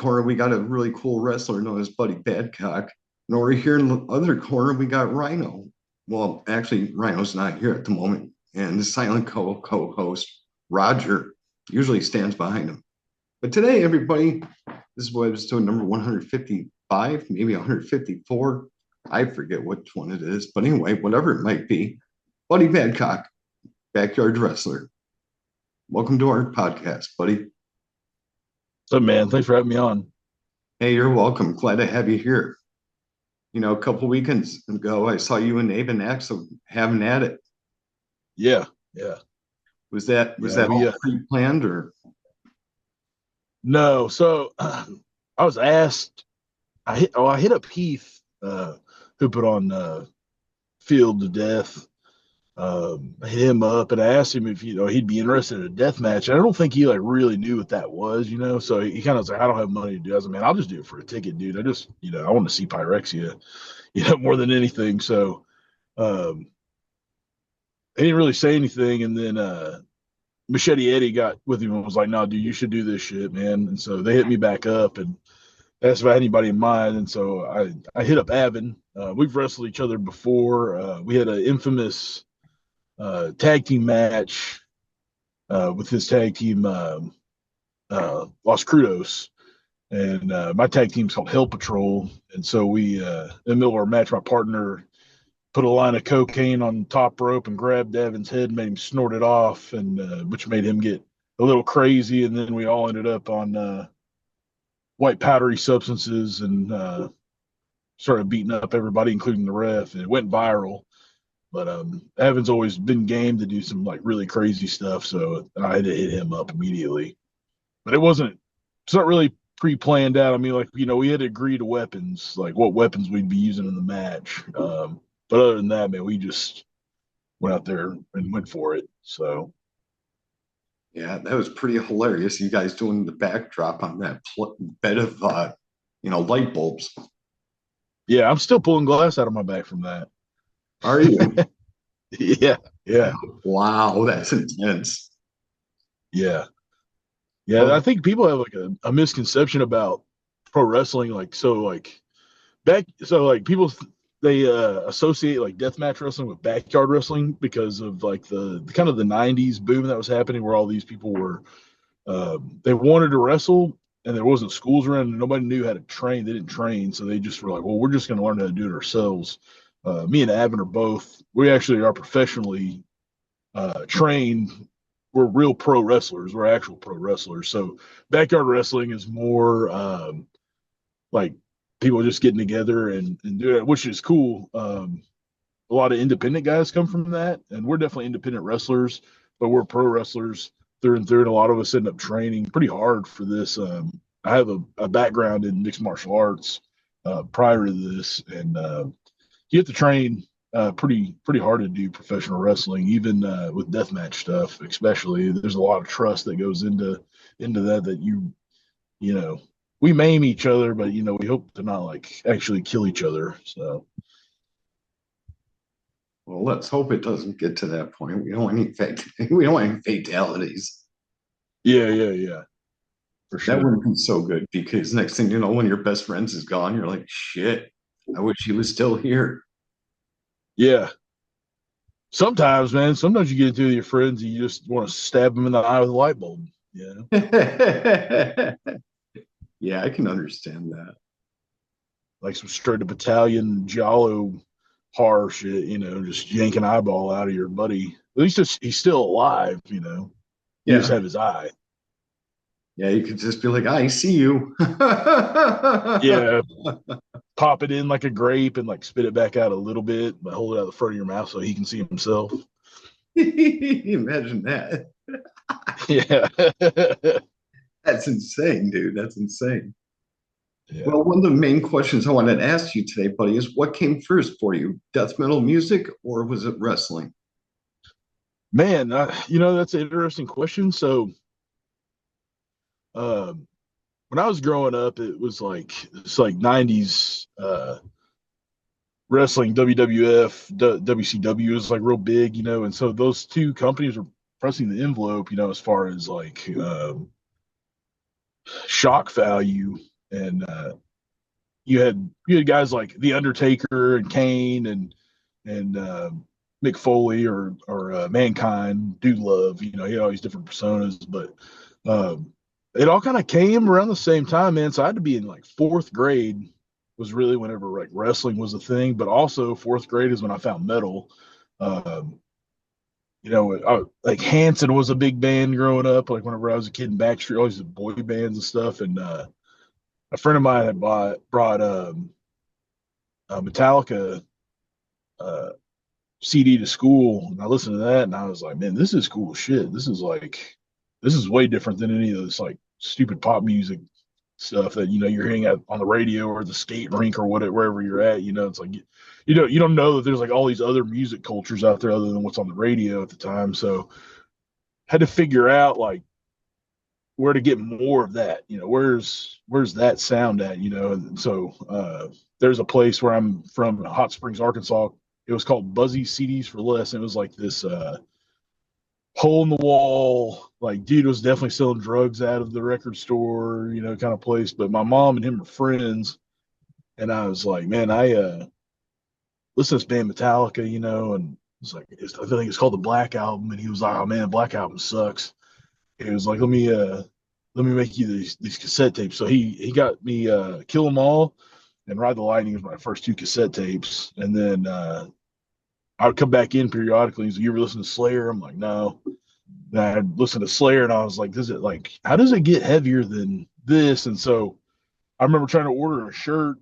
corner, we got a really cool wrestler known as Buddy Badcock. And over here in the other corner, we got Rhino. Well, actually, Rhino's not here at the moment. And the silent co-host, Roger, usually stands behind him. But today, everybody, this is Webisode number 155, maybe 154. I forget which one it is. But anyway, whatever it might be, Buddy Badcock, backyard wrestler. Welcome to our podcast, buddy. So, man, thanks for having me on. Hey, you're welcome. Glad to have you here. You know, a couple weekends ago, I saw you and Abe and Axel having at it. Yeah. Was that Yeah, all pre-planned or? No. So I was asked. I hit up Heath, who put on Field to Death. I hit him up and I asked him if he'd be interested in a death match. I don't think he really knew what that was, So he kind of was like, I don't have money to do. I was like, man, I'll just do it for a ticket, dude. I just I want to see Pyrexia, more than anything. So he didn't really say anything, and then Machete Eddie got with him and was like, no, dude, you should do this shit, man. And so they hit me back up and asked if I had anybody in mind. And so I hit up Avin. We've wrestled each other before. We had an infamous tag team match with his tag team, Los Crudos. And my tag team's called Hell Patrol. And so we, in the middle of our match, my partner put a line of cocaine on the top rope and grabbed Evan's head and made him snort it off, and which made him get a little crazy. And then we all ended up on white powdery substances and started beating up everybody, including the ref. And it went viral. But Evan's always been game to do some like really crazy stuff, so I had to hit him up immediately. But it's not really pre-planned out. I mean, we had to agree to weapons, like what weapons we'd be using in the match. But other than that, man, we just went out there and went for it. So, Yeah, that was pretty hilarious. You guys doing the backdrop on that bed of, light bulbs. yeah, I'm still pulling glass out of my back from that. Are you? Yeah. Wow, that's intense. Yeah. Well, I think people have like a misconception about pro wrestling. People they associate like deathmatch wrestling with backyard wrestling because of like the kind of the 90s boom that was happening where all these people were they wanted to wrestle and there wasn't schools around and nobody knew how to train. They didn't train, so they just were like, well, we're just going to learn how to do it ourselves. Me and Avin we actually are professionally trained. We're real pro wrestlers. We're actual pro wrestlers. So backyard wrestling is more like people just getting together and doing it, which is cool. A lot of independent guys come from that, and we're definitely independent wrestlers, but we're pro wrestlers through and through. And a lot of us end up training pretty hard for this. I have a background in mixed martial arts prior to this, and you have to train pretty hard to do professional wrestling, even with deathmatch stuff. Especially, there's a lot of trust that goes into that. That we maim each other, but we hope to not like actually kill each other. So, well, let's hope it doesn't get to that point. We don't want we don't want any fatalities. Yeah, for sure. That wouldn't be so good because next thing you know, when your best friends is gone, you're like, shit, I wish he was still here. Yeah. Sometimes, man, you get into with your friends and you just want to stab them in the eye with a light bulb. Yeah, I can understand that. Like some straight up Italian Giallo horror shit, just yanking eyeball out of your buddy. At least he's still alive, You just have his eye. Yeah, you could just be like, I see you. Yeah. Pop it in like a grape and like spit it back out a little bit, but hold it out the front of your mouth so he can see himself. Imagine that. Yeah. That's insane, dude. That's insane. Yeah. Well, one of the main questions I wanted to ask you today, buddy, is what came first for you? Death metal music or was it wrestling? Man, that's an interesting question. So, when I was growing up, it's like 90s wrestling, WWF, WCW is like real big, and so those two companies are pressing the envelope, as far as like shock value. and you had guys like The Undertaker and Kane and Mick Foley or Mankind, Dude Love. He had all these different personas, but um, it all kind of came around the same time, man. So I had to be in like fourth grade was really whenever like wrestling was a thing, but also fourth grade is when I found metal. Um, like Hanson was a big band growing up. Like whenever I was a kid in Backstreet, all these boy bands and stuff. And a friend of mine had brought a Metallica uh, CD to school, and I listened to that, and I was like, man, this is cool shit. This is way different than any of this like stupid pop music stuff that you're hearing on the radio or the skate rink or whatever wherever you're at. It's like you don't know that there's like all these other music cultures out there other than what's on the radio at the time. So had to figure out like where to get more of that. Where's that sound at? And so there's a place where I'm from, Hot Springs, Arkansas. It was called Buzzy CDs for Less. And it was like this hole in the wall, like dude was definitely selling drugs out of the record store, kind of place. But my mom and him were friends, and I was like, man, I listen to this band Metallica, and it's like I think it's called the Black Album, and he was like, oh man, Black Album sucks. He was like, let me make you these cassette tapes. So he got me Kill 'Em All and Ride the Lightning was my first two cassette tapes, and then I would come back in periodically. He's like, you ever listen to Slayer? I'm like, no. And I'd listen to Slayer, and I was like, how does it get heavier than this? And so I remember trying to order a shirt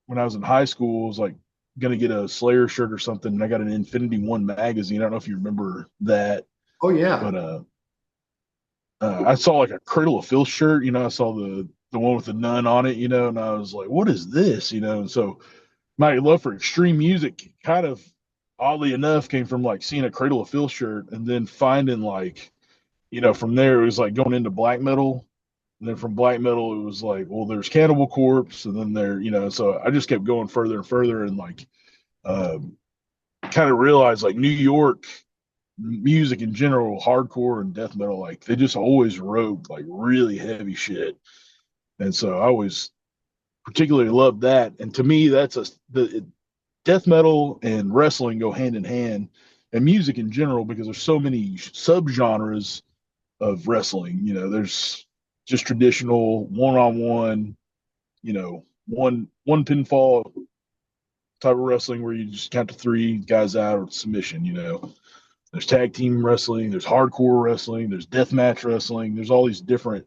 when I was in high school. I was like gonna get a Slayer shirt or something, and I got an Infinity One magazine. I don't know if you remember that, Oh yeah. but I saw like a Cradle of Filth shirt. I saw the one with the nun on it. And I was like, what is this? And so my love for extreme music kind of oddly enough came from like seeing a Cradle of Filth shirt and then finding like, from there it was like going into black metal. And then from black metal, it was like, well, there's Cannibal Corpse, and then so I just kept going further and further, and like, um, kind of realized like New York music in general, hardcore and death metal, like they just always wrote like really heavy shit, and so I always particularly loved that. And to me, that's the death metal and wrestling go hand in hand, and music in general because there's so many subgenres of wrestling. There's just traditional one-on-one, one pinfall type of wrestling where you just count to three guys out or submission. There's tag team wrestling, there's hardcore wrestling, there's death match wrestling, there's all these different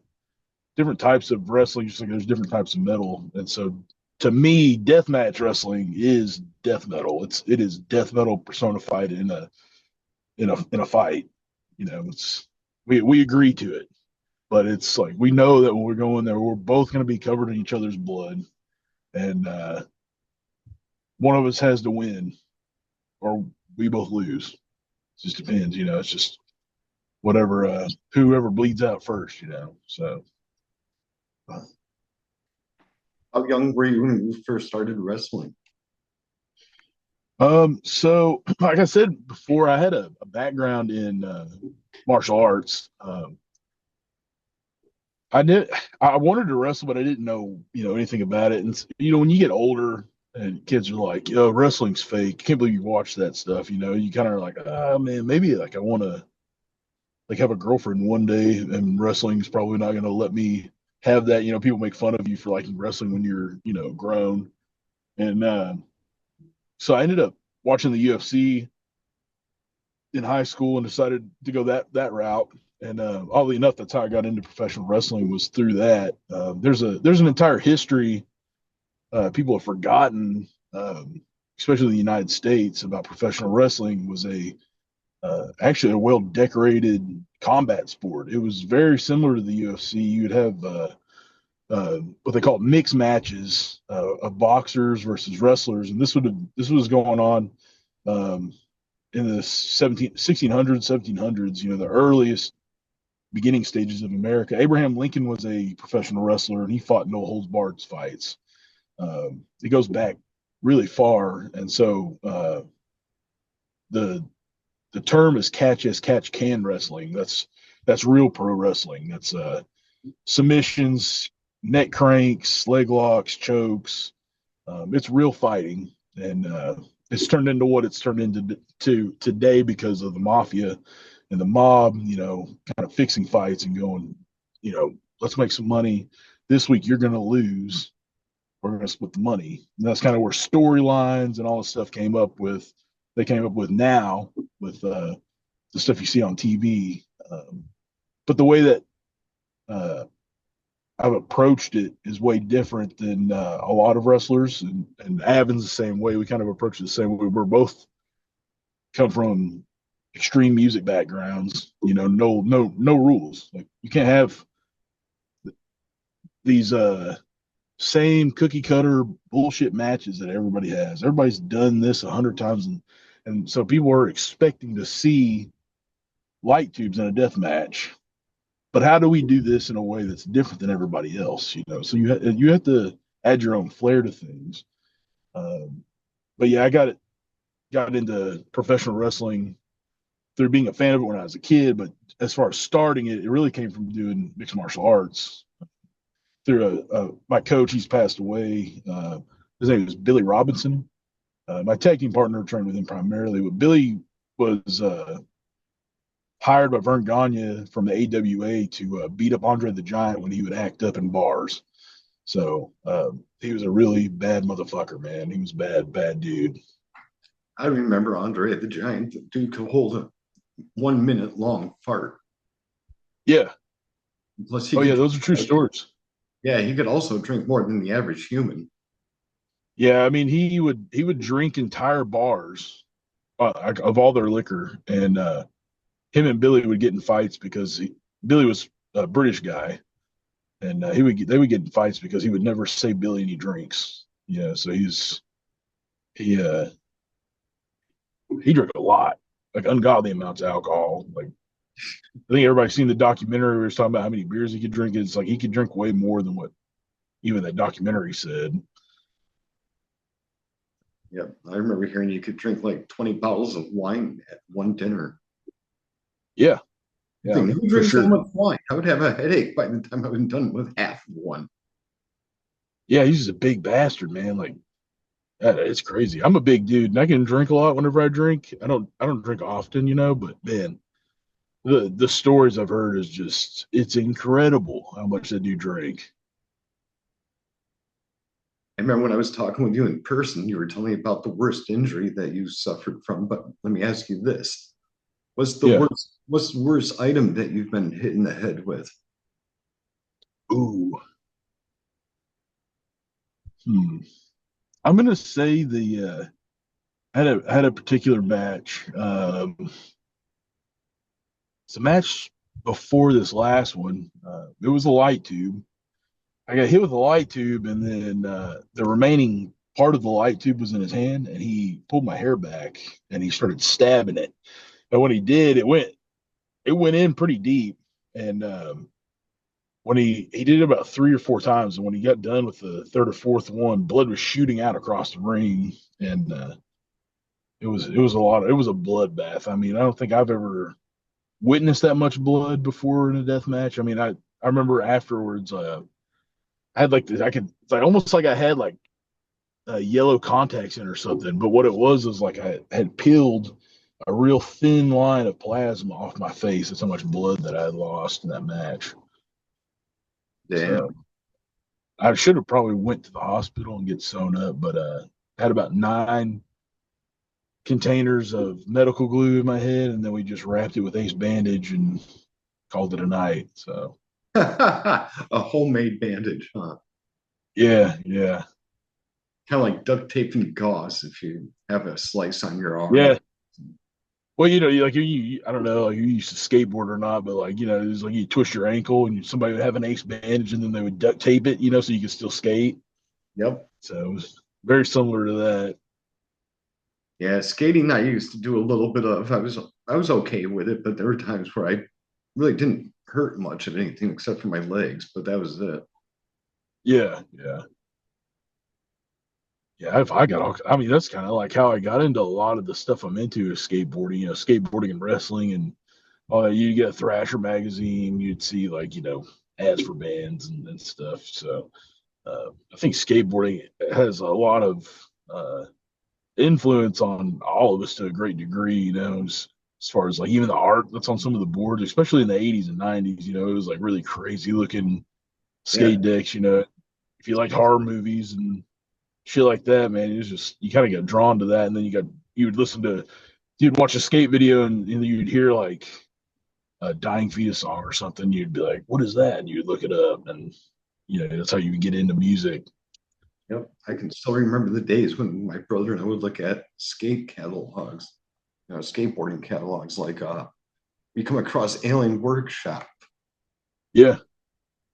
types of wrestling, just like there's different types of metal. And so to me, death match wrestling is death metal. It is death metal personified in a fight. It's we agree to it, but it's like we know that when we're going there, we're both going to be covered in each other's blood, and one of us has to win, or we both lose. It just depends. It's just whatever whoever bleeds out first. So How young were you when you first started wrestling? so like I said before, I had a background in martial arts. I did. I wanted to wrestle, but I didn't know, anything about it. And when you get older, and kids are like, "Yo, wrestling's fake. Can't believe you watch that stuff." You kind of are like, "Ah, man, maybe like I want to like have a girlfriend one day, and wrestling's probably not going to let me have that." People make fun of you for liking wrestling when you're, grown. And so I ended up watching the UFC in high school and decided to go that route. And oddly enough, that's how I got into professional wrestling was through that. There's an entire history people have forgotten, especially in the United States, about professional wrestling was actually a well decorated combat sport. It was very similar to the UFC. You'd have what they call mixed matches of boxers versus wrestlers, and this was going on um, in the 1600s, 1700s. The earliest beginning stages of America. Abraham Lincoln was a professional wrestler, and he fought no holds barred fights. It goes back really far, and so the the term is catch as catch can wrestling. That's real pro wrestling. That's submissions, neck cranks, leg locks, chokes. It's real fighting, and it's turned into what it's turned into today because of the mafia and the mob. Kind of fixing fights and going, let's make some money. This week you're going to lose. We're going to split the money. And that's kind of where storylines and all this stuff came up with. They came up with now with the stuff you see on TV. But the way that uh, I've approached it is way different than a lot of wrestlers, and Avin's the same way. We kind of approach it the same way. We're both come from extreme music backgrounds. No rules. Like you can't have these same cookie cutter bullshit matches that everybody has. Everybody's done this 100 times, and so people are expecting to see light tubes in a death match. But how do we do this in a way that's different than everybody else? So you have to add your own flair to things. But yeah, I got into professional wrestling through being a fan of it when I was a kid. But as far as starting it, it really came from doing mixed martial arts. Through my coach, he's passed away. His name was Billy Robinson. My tag team partner trained with him primarily, but Billy was hired by Vern Gagne from the AWA to beat up Andre the Giant when he would act up in bars. So he was a really bad motherfucker, man. He was bad dude. I remember Andre the Giant. The dude could hold a 1 minute long fart. Yeah. Plus, Oh yeah, those are true stories. Yeah, he could also drink more than the average human. Yeah, I mean he would drink entire bars of all their liquor, and him and Billy would get in fights because Billy was a British guy, and they would get in fights because he would never say Billy any drinks. Yeah, so he drank a lot, like ungodly amounts of alcohol. Like I think everybody's seen the documentary where he was talking about how many beers he could drink. It's like he could drink way more than what even that documentary said. Yeah, I remember hearing you could drink like 20 bottles of wine at one dinner. Yeah, I yeah, think who for drinks that sure. much wine? I would have a headache by the time I was done with half of one. Yeah, he's just a big bastard, man. Like it's crazy. I'm a big dude, and I can drink a lot whenever I drink. I don't drink often, but man, the stories I've heard is just it's incredible how much that dude drank. I remember when I was talking with you in person, you were telling me about the worst injury that you suffered from. But let me ask you this. Yeah. What's the worst item that you've been hit in the head with? Ooh. Hmm. I'm gonna say the I had a particular match. It's a match before this last one. It was a light tube. I got hit with a light tube, and then the remaining part of the light tube was in his hand, and he pulled my hair back and he started stabbing it. And when he did, it went in pretty deep. And when he did it about 3 or 4 times, and when he got done with the third or fourth one, blood was shooting out across the ring, and it was a lot. It was a bloodbath. I mean, I don't think I've ever witnessed that much blood before in a death match. I mean, I remember afterwards. I had like this. It's like almost like I had like yellow contacts in or something. But what it was like I had peeled a real thin line of plasma off my face. That's how much blood that I had lost in that match. Damn. So I should have probably went to the hospital and get sewn up, but had about 9 containers of medical glue in my head, and then we just wrapped it with ace bandage and called it a night. So A homemade bandage, huh? yeah, yeah, Kind of like duct tape and gauze if you have a slice on your arm. yeah. Well, I don't know, like you used to skateboard or not, but like, it's like you twist your ankle and somebody would have an ace bandage and then they would duct tape it, so you could still skate. Yep. So it was very similar to that. Yeah, skating I used to do a little bit of. I was okay with it, but there were times where I really didn't hurt much of anything except for my legs, but that was it. Yeah, yeah. Yeah, if I got all, I mean, that's kind of like how I got into a lot of the stuff I'm into is skateboarding, skateboarding and wrestling and all that. You get a Thrasher magazine, you'd see like, ads for bands and stuff. So I think skateboarding has a lot of influence on all of us to a great degree, as far as like even the art that's on some of the boards, especially in the 80s and 90s, it was like really crazy looking Yeah. skate decks, if you like horror movies and shit like that, man, it was just, you kind of get drawn to that. And then you'd watch a skate video and you'd hear like a Dying Fetus song or something. You'd be like, what is that? And you'd look it up, and that's how you would get into music. Yep. I can still remember the days when my brother and I would look at skate catalogs, skateboarding catalogs, like we come across Alien Workshop. Yeah.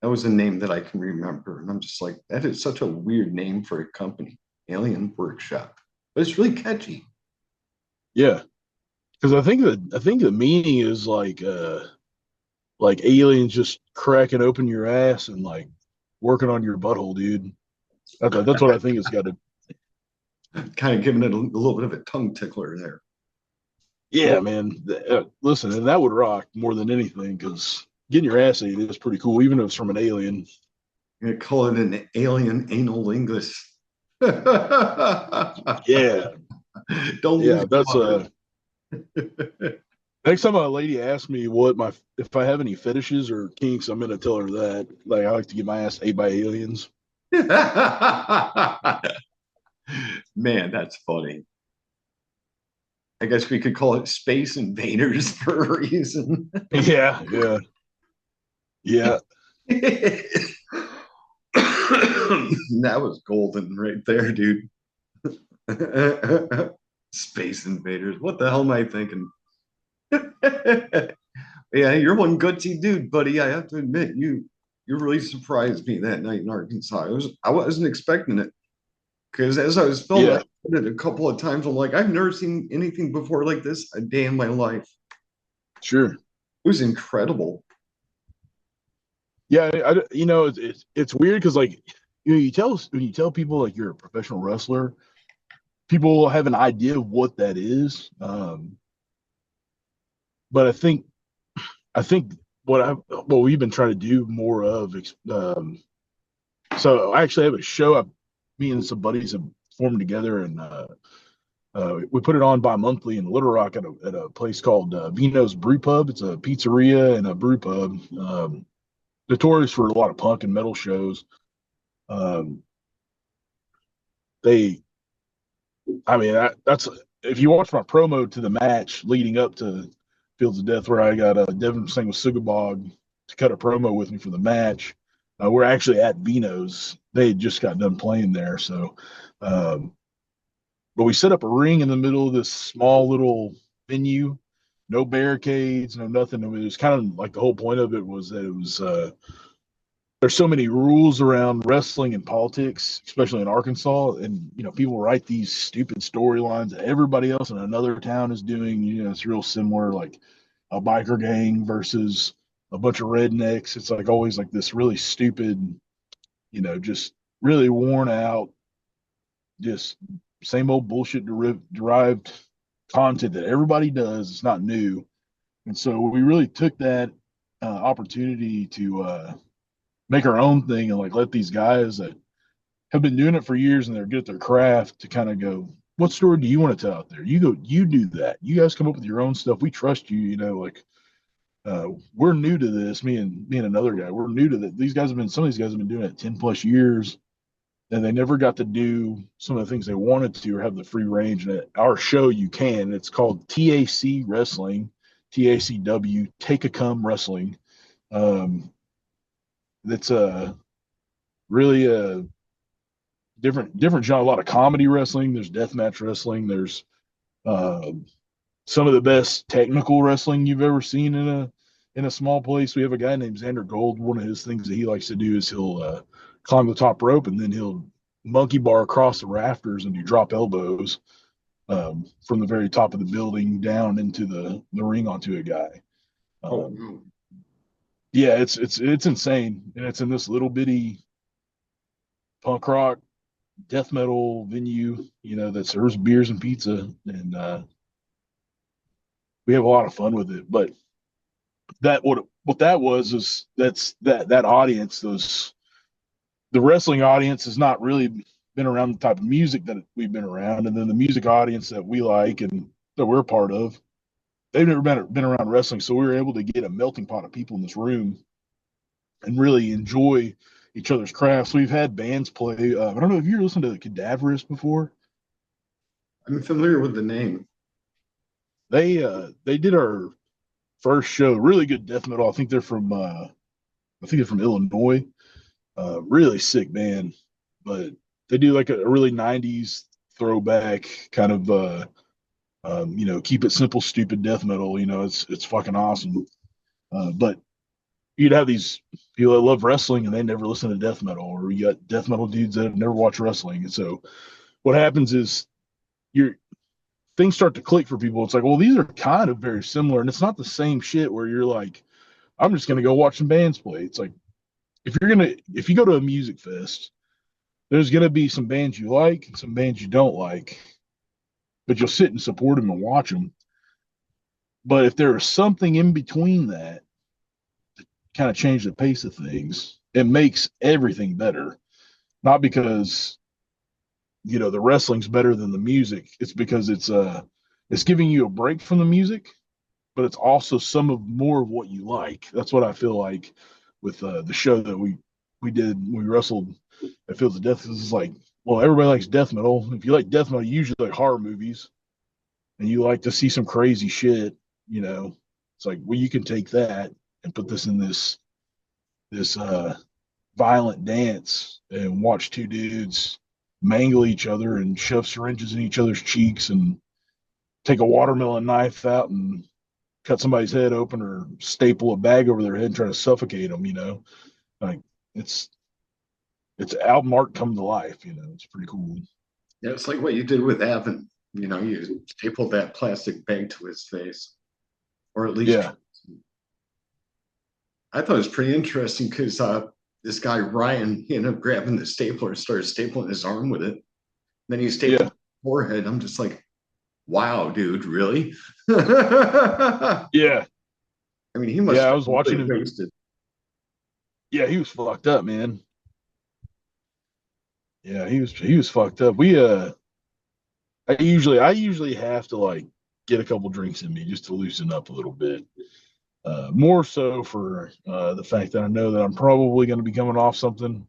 That was a name that I can remember. And I'm just like, that is such a weird name for a company, Alien Workshop. But it's really catchy. Yeah. Because I think the meaning is like aliens just cracking open your ass and like working on your butthole, dude. That's what I think it's got to. Kind of giving it a little bit of a tongue tickler there. Yeah, man. Listen, and that would rock more than anything because getting your ass ate is pretty cool, even if it's from an alien. I'm gonna call it an alien anal lingus. Yeah, Don't lose yeah. your That's mind. next time a lady asks me if I have any fetishes or kinks, I'm gonna tell her that. Like I like to get my ass ate by aliens. Man, that's funny. I guess we could call it Space Invaders for a reason. Yeah, yeah, yeah. That was golden right there, dude. Space Invaders. What the hell am I thinking? Yeah, you're one gutsy dude, buddy. I have to admit, you really surprised me that night in Arkansas. I wasn't expecting it because as I was filming, I Yeah, did it a couple of times. I'm like, I've never seen anything before like this a day in my life. sure. It was incredible. Yeah, it's weird because like when you tell people like you're a professional wrestler, people have an idea of what that is. But I think what we've been trying to do more of. So I actually have a show. Me and some buddies have formed together, and we put it on bi-monthly in Little Rock at a place called Vino's Brew Pub. It's a pizzeria and a brew pub. Notorious for a lot of punk and metal shows. Um, they, I mean, that's if you watch my promo to the match leading up to Fields of Death, where I got Devin Singh with Sugabog to cut a promo with me for the match. We're actually at Vino's. They had just got done playing there, so. But we set up a ring in the middle of this small little venue, no barricades, no nothing. It was kind of like the whole point of it was that it was there's so many rules around wrestling and politics, especially in Arkansas, and people write these stupid storylines that everybody else in another town is doing. It's real similar, like a biker gang versus a bunch of rednecks. It's like always like this really stupid, just really worn out, just same old bullshit derived content that everybody does. It's not new. And so we really took that opportunity to make our own thing and like let these guys that have been doing it for years and they're good at their craft to kind of go, what story do you want to tell out there? You go, you do that. You guys come up with your own stuff. We trust you, like we're new to this. Me and another guy, we're new to that. Some of these guys have been doing it 10 plus years and they never got to do some of the things they wanted to or have the free range. And at our show, you can. It's called TAC Wrestling, TACW, Take a Come Wrestling. That's really a different genre. A lot of comedy wrestling. There's deathmatch wrestling. There's uh, some of the best technical wrestling you've ever seen in a small place. We have a guy named Xander Gold. One of his things that he likes to do is he'll climb the top rope and then he'll monkey bar across the rafters and do drop elbows from the very top of the building down into the ring onto a guy. Oh, Yeah, it's insane, and it's in this little bitty punk rock death metal venue, that serves beers and pizza, and we have a lot of fun with it. But what that was is that audience, the wrestling audience has not really been around the type of music that we've been around, and then the music audience that we like and that we're part of, they've never been around wrestling, so we were able to get a melting pot of people in this room and really enjoy each other's crafts. We've had bands play. I don't know if you listened to Cadaverous before. I'm familiar with the name. They did our first show. Really good death metal. I think they're from Illinois. Really sick band, but they do like a really '90s throwback kind of keep it simple, stupid death metal. It's fucking awesome. But you'd have these people that love wrestling and they never listen to death metal, or you got death metal dudes that have never watched wrestling. And so what happens is your things start to click for people. It's like, well, these are kind of very similar, and it's not the same shit where you're like, I'm just gonna go watch some bands play. It's like if you go to a music fest, there's gonna be some bands you like and some bands you don't like, but you'll sit and support them and watch them. But if there is something in between that kind of change the pace of things, it makes everything better. Not because the wrestling's better than the music. It's because it's giving you a break from the music, but it's also some of more of what you like. That's what I feel like with the show that we did when we wrestled at Fields of Death. It's like, well, everybody likes death metal. If you like death metal, you usually like horror movies, and you like to see some crazy shit. It's like, well, you can take that and put this in this violent dance and watch two dudes mangle each other and shove syringes in each other's cheeks and take a watermelon knife out and cut somebody's head open or staple a bag over their head and try to suffocate them. Like it's album art come to life. It's pretty cool. Yeah, it's like what you did with Evan. You stapled that plastic bag to his face, or at least. Yeah. I thought it was pretty interesting because this guy Ryan, he ended up grabbing the stapler and started stapling his arm with it. Then he stapled his forehead. I'm just like, wow, dude, really? Yeah. I mean, he must. Yeah, I was watching him. Wasted. Yeah, he was fucked up, man. Yeah, he was fucked up. I usually have to like get a couple drinks in me just to loosen up a little bit. More so for the fact that I know that I'm probably going to be coming off something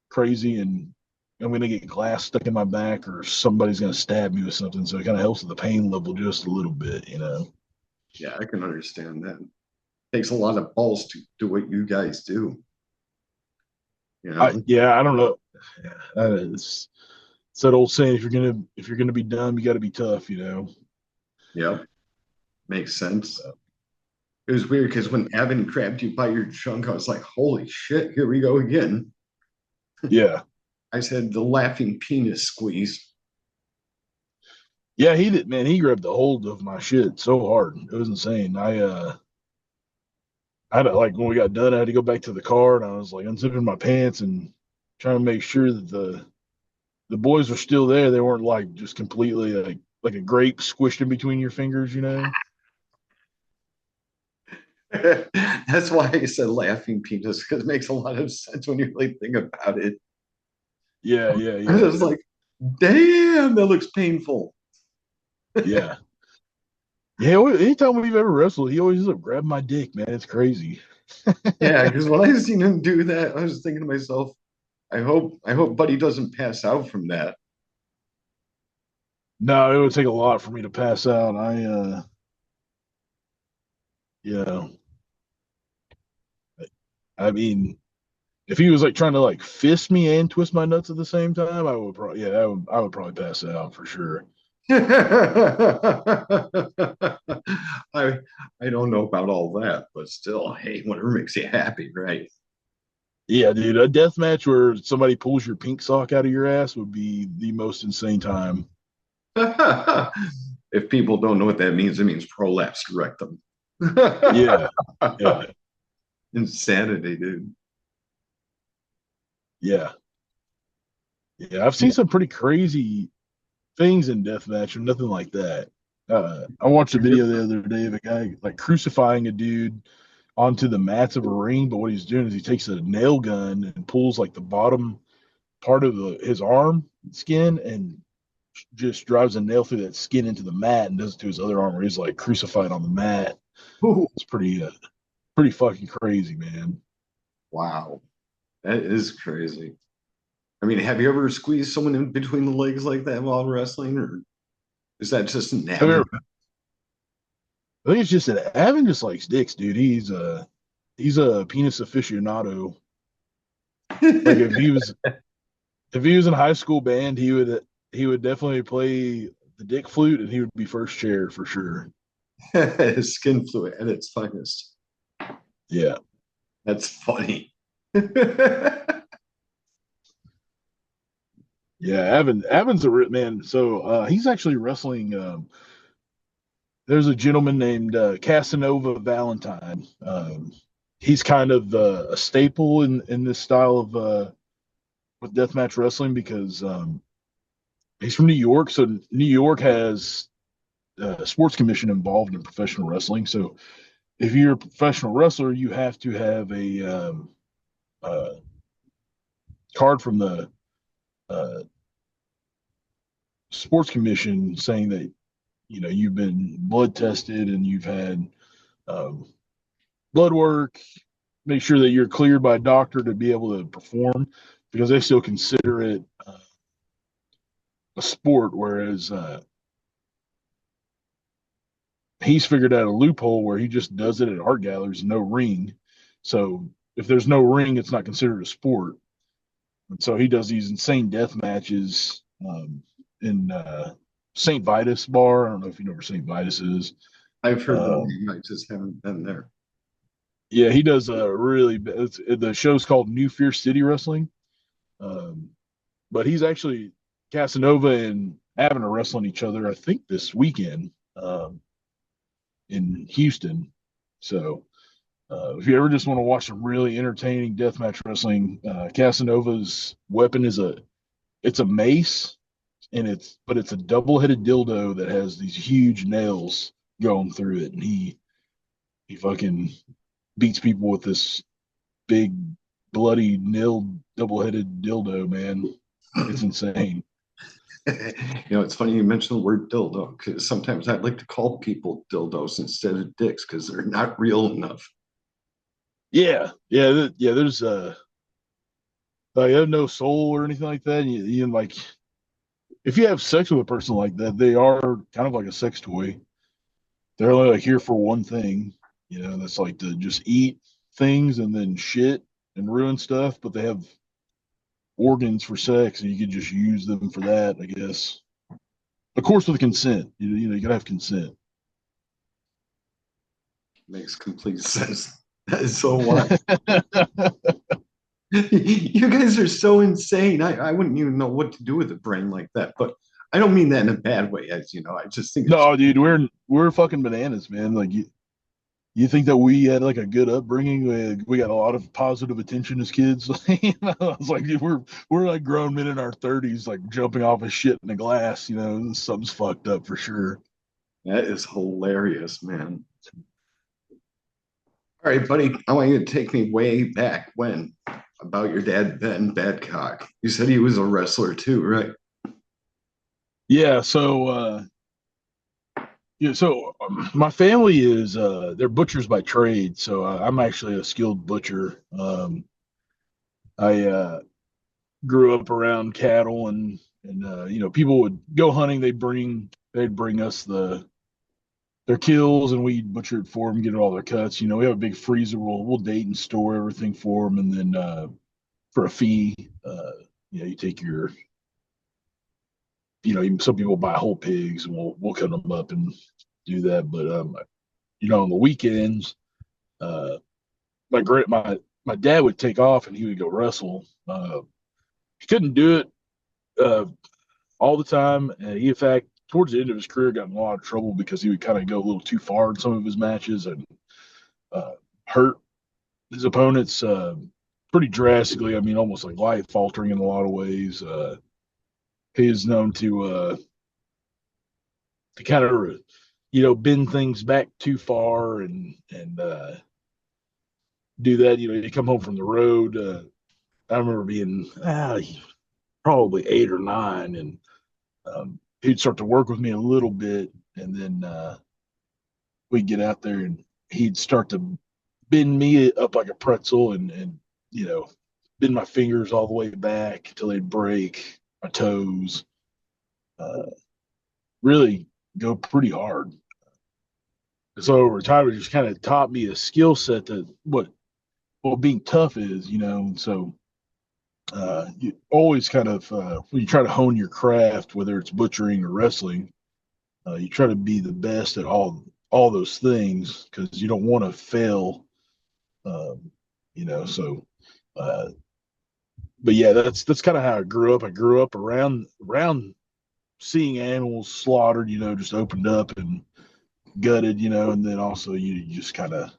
crazy and I'm going to get glass stuck in my back or somebody's going to stab me with something. So it kind of helps with the pain level just a little bit. Yeah, I can understand that. It takes a lot of balls to do what you guys do. I don't know. It's that old saying: if you're gonna be dumb, you got to be tough. Yeah, makes sense. It was weird because when Evan grabbed you by your junk, I was like, holy shit, here we go again. Yeah. I said the laughing penis squeeze. Yeah, he did, man. He grabbed the hold of my shit so hard. It was insane. I had to, like, when we got done, I had to go back to the car and I was like unzipping my pants and trying to make sure that the boys were still there. They weren't like just completely like a grape squished in between your fingers. That's why I said laughing penis, because it makes a lot of sense when you really think about it. Yeah. I was like, damn, that looks painful. Yeah. Yeah, anytime we've ever wrestled, he always ends up grabbing my dick, man. It's crazy. Yeah, because when I seen him do that, I was thinking to myself, I hope Buddy doesn't pass out from that. No, it would take a lot for me to pass out. Yeah. I mean, if he was like trying to like fist me and twist my nuts at the same time, I would probably pass out for sure. I don't know about all that, but still, hey, whatever makes you happy, right? Yeah, dude, a death match where somebody pulls your pink sock out of your ass would be the most insane time. If people don't know what that means, it means prolapsed rectum. Yeah, yeah, Insanity, dude. yeah, yeah. I've seen some pretty crazy things in deathmatch, and nothing like that. I watched a video the other day of a guy like crucifying a dude onto the mats of a ring. But what he's doing is he takes a nail gun and pulls like the bottom part of his arm skin and just drives a nail through that skin into the mat and does it to his other arm where he's like crucified on the mat. Ooh, It's pretty fucking crazy, man. wow, that is crazy. I mean, have you ever squeezed someone in between the legs like that while wrestling, or is that just an I, mean, avenue? I think it's just that Evan just likes dicks, dude. He's a penis aficionado. Like if he was in high school band, he would definitely play the dick flute and he would be first chair for sure. Skin fluid at its finest. Yeah. That's funny. Yeah, Evan's a man. So he's actually wrestling. There's a gentleman named Casanova Valentine. He's kind of a staple in this style of with deathmatch wrestling because he's from New York. So New York has a sports commission involved in professional wrestling. So if you're a professional wrestler, you have to have a uh, card from the uh, sports commission saying that you've been blood tested and you've had um, blood work. Make sure that you're cleared by a doctor to be able to perform because they still consider it a sport. Whereas he's figured out a loophole where he just does it at art galleries, no ring. So if there's no ring, it's not considered a sport. And so he does these insane death matches in St. Vitus Bar. I don't know if you know where St. Vitus is. I've heard the Um, name, I just haven't been there. yeah, he does a really. The show's called New Fear City Wrestling, um, but he's actually Casanova and Avon are wrestling each other. I think this weekend in Houston. So if you ever just want to watch some really entertaining deathmatch wrestling, Casanova's weapon is it's a mace and it's a double-headed dildo that has these huge nails going through it, and he fucking beats people with this big bloody nailed double-headed dildo, man. It's insane. It's funny you mentioned the word dildo because sometimes I like to call people dildos instead of dicks because they're not real enough. Yeah. There's like they have no soul or anything like that. You like if you have sex with a person like that, they are kind of like a sex toy. They're only like here for one thing, that's like to just eat things and then shit and ruin stuff. But they have organs for sex, and you could just use them for that, I guess. Of course, with consent. You gotta have consent. Makes complete sense. That is so wild. You guys are so insane. I wouldn't even know what to do with a brain like that. But I don't mean that in a bad way, as you know. I just think it's No, dude, we're fucking bananas, man. Like you think that we had like a good upbringing? We got a lot of positive attention as kids. I was like, dude, we're like grown men in our 30s, like jumping off of shit in a glass. Something's fucked up for sure. that is hilarious, man. All right, buddy. I want you to take me way back when about your dad, Ben Badcock. You said he was a wrestler too, right? Yeah. So my family is they're butchers by trade. So I'm actually a skilled butcher. I grew up around cattle and people would go hunting. They'd bring us their kills and we'd butcher it for them, get all their cuts. We have a big freezer. We'll date and store everything for them, and then for a fee, you take your some people buy whole pigs and we'll cut them up and do that. But on the weekends, uh, my dad would take off and he would go wrestle. He couldn't do it uh, all the time. He, in fact, towards the end of his career, got in a lot of trouble because he would kind of go a little too far in some of his matches and uh, hurt his opponents pretty drastically. I mean, almost like life altering in a lot of ways. He is known to kind of bend things back too far and do that. You come home from the road. I remember being probably 8 or 9, and he'd start to work with me a little bit, and then we'd get out there, and he'd start to bend me up like a pretzel, and you know, bend my fingers all the way back until they'd break my toes. Uh, really go pretty hard. So over time, it just kind of taught me a skill set that what being tough is, And so you always kind of when you try to hone your craft, whether it's butchering or wrestling, you try to be the best at all those things because you don't want to fail. So uh, but yeah, that's kind of how I grew up. I grew up around seeing animals slaughtered, just opened up and gutted, and then also you just kind of,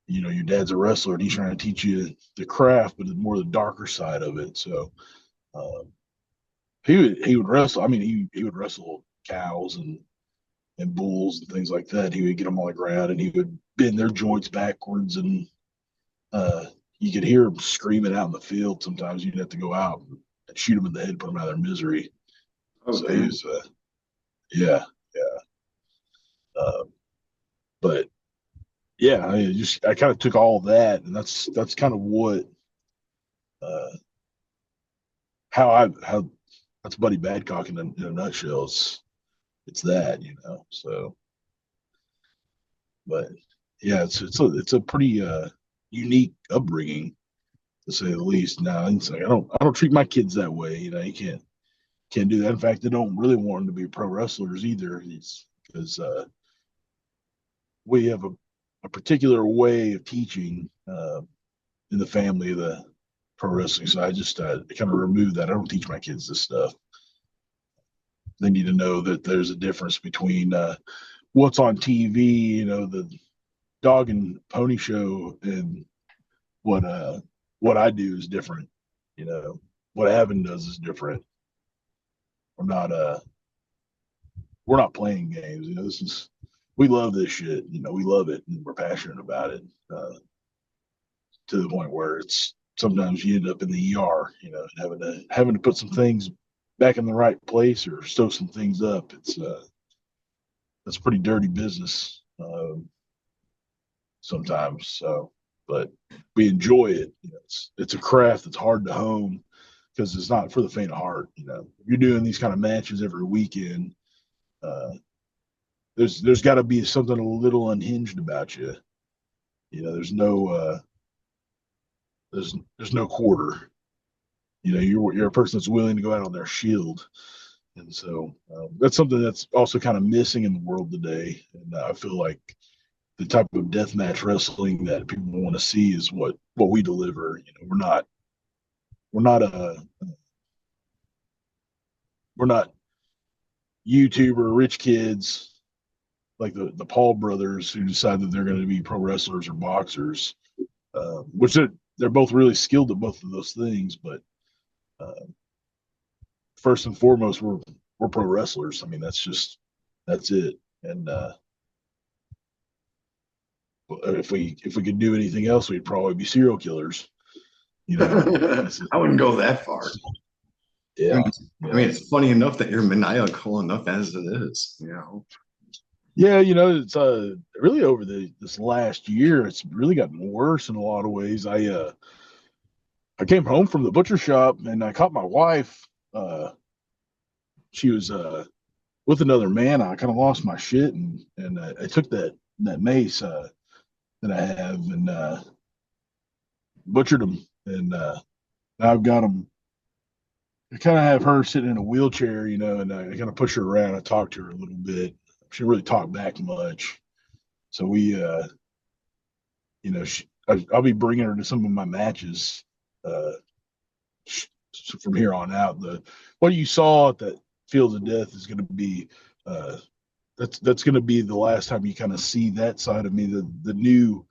your dad's a wrestler and he's trying to teach you the craft, but more the darker side of it. So um, he would wrestle. I mean, he would wrestle cows and bulls and things like that. He would get them on the ground and he would bend their joints backwards, and uh, you could hear them screaming out in the field. Sometimes you'd have to go out and shoot them in the head, put them out of their misery. Oh, So he damn. was, yeah, yeah. Uh, but yeah, I kind of took all of that, and that's kind of what uh, how that's Buddy Badcock in a nutshell. It's that, So, but yeah, it's a pretty unique upbringing to say the least. Now, it's like I don't treat my kids that way. You can't do that. In fact, I don't really want them to be pro wrestlers either. It's because we have a particular way of teaching in the family of the pro wrestling. So I just kind of remove that. I don't teach my kids this stuff. They need to know that there's a difference between what's on TV, the dog and pony show, and what uh what I do is different. What Evan does is different. We're not uh we're not playing games. This is we love this shit. We love it and we're passionate about it to the point where it's sometimes you end up in the ER, having to put some things back in the right place or sew some things up. It's that's pretty dirty business sometimes. So, but we enjoy it. It's a craft that's hard to hone because it's not for the faint of heart. If you're doing these kind of matches every weekend, uh, there's got to be something a little unhinged about you. There's no quarter. You're a person that's willing to go out on their shield, and so that's something that's also kind of missing in the world today. And I feel like the type of deathmatch wrestling that people want to see is what we deliver. We're not a we're not YouTuber rich kids like the Paul brothers who decide that they're going to be pro wrestlers or boxers, which they're both really skilled at both of those things. But uh, first and foremost, we're pro wrestlers. I mean, that's it. And if we could do anything else, we'd probably be serial killers. I wouldn't go that far. Yeah, I mean, it's funny enough that you're maniacal enough as it is. yeah. It's really over this last year, it's really gotten worse in a lot of ways. I came home from the butcher shop and I caught my wife. She was with another man. I kind of lost my shit, and I took that mace that I have and butchered him, and now I've got him. I kind of have her sitting in a wheelchair, and I kind of push her around. I talk to her a little bit. She didn't really talk back much, so I'll be bringing her to some of my matches uh, from here on out. What you saw at that Fields of Death is going to be uh, that's going to be the last time you kind of see that side of me. The new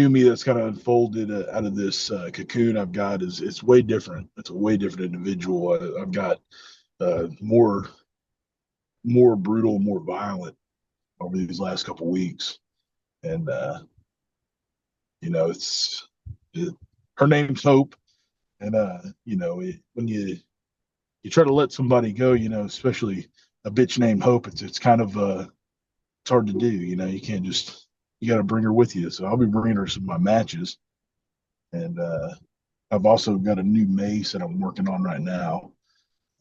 me that's kind of unfolded out of this cocoon I've got is it's way different. It's a way different individual. I've got more brutal, more violent over these last couple weeks, and it's her name's Hope, and when you try to let somebody go, especially a bitch named Hope, it's kind of it's hard to do. You can't just you got to bring her with you. So I'll be bringing her some of my matches, and I've also got a new mace that I'm working on right now.